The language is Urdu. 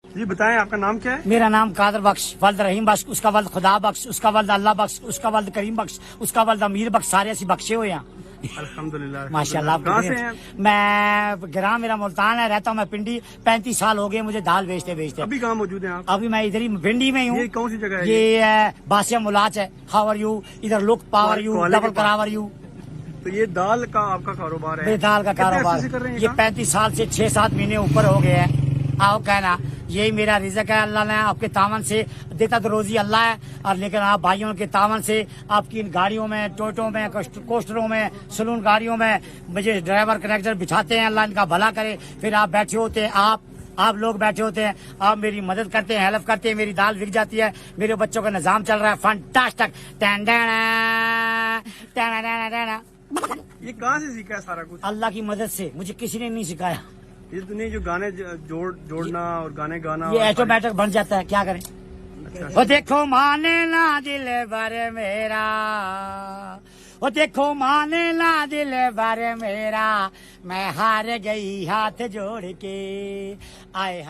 جی بتائیں آپ کا نام کیا ہے؟ میرا نام قادر بخش، ولد رحیم بخش، اس کا ولد خدا بخش، اس کا ولد اللہ بخش، اس کا ولد کریم بخش، اس کا ولد امیر بخش، سارے اسی بخشے ہوئے ہیں الحمدللہ ماشاء اللہ۔ کہاں سے ہیں؟ میں گرام میرا ملتان ہے، رہتا ہوں میں پنڈی، 35 سال ہو گئے مجھے دال بیچتے بیچتے۔ ابھی کہاں موجود ہیں آپ؟ ابھی میں ادھر ہی پنڈی میں ہی ہوں۔ یہ کون سی جگہ ہے؟ یہ باسیا ملاچ ہے۔ How are you? ادھر لک پاور یو، کالے کے ڈبل کراور یو۔ تو یہ دال کا آپ کا کاروبار ہے؟ میرے دال کا کتنے کاروبار عرصے سے کر رہے ہیں یہ 35 سال سے 6-7 مہینے اوپر ہو گئے ہیں۔ آؤ کہنا یہی میرا رزق ہے، اللہ نے آپ کے تعاون سے دیتا تو روزی اللہ ہے، اور لیکن آپ بھائیوں کے تعاون سے آپ کی گاڑیوں میں، ٹوٹوں میں، کوسٹروں میں، سلون گاڑیوں میں مجھے ڈرائیور کنیکٹر بٹھاتے ہیں، اللہ ان کا بھلا کرے۔ پھر آپ بیٹھے ہوتے ہیں، آپ لوگ بیٹھے ہوتے ہیں، آپ میری مدد کرتے ہیں، ہیلپ کرتے ہیں، میری دال بک جاتی ہے، میرے بچوں کا نظام چل رہا ہے فنٹاسٹک۔ یہ کہاں سے سیکھا ہے سارا کچھ؟ اللہ کی مدد سے، مجھے کسی نے نہیں سکھایا، یہ تو نہیں جو گانے جوڑنا اور گانے گانا یہ ایٹومیٹک بن جاتا ہے، کیا کریں۔ وہ دیکھو مانے نا دل بھر میرا، وہ دیکھو مانے نا دل بھر میرا، میں ہار گئی ہاتھ جوڑ کے آئے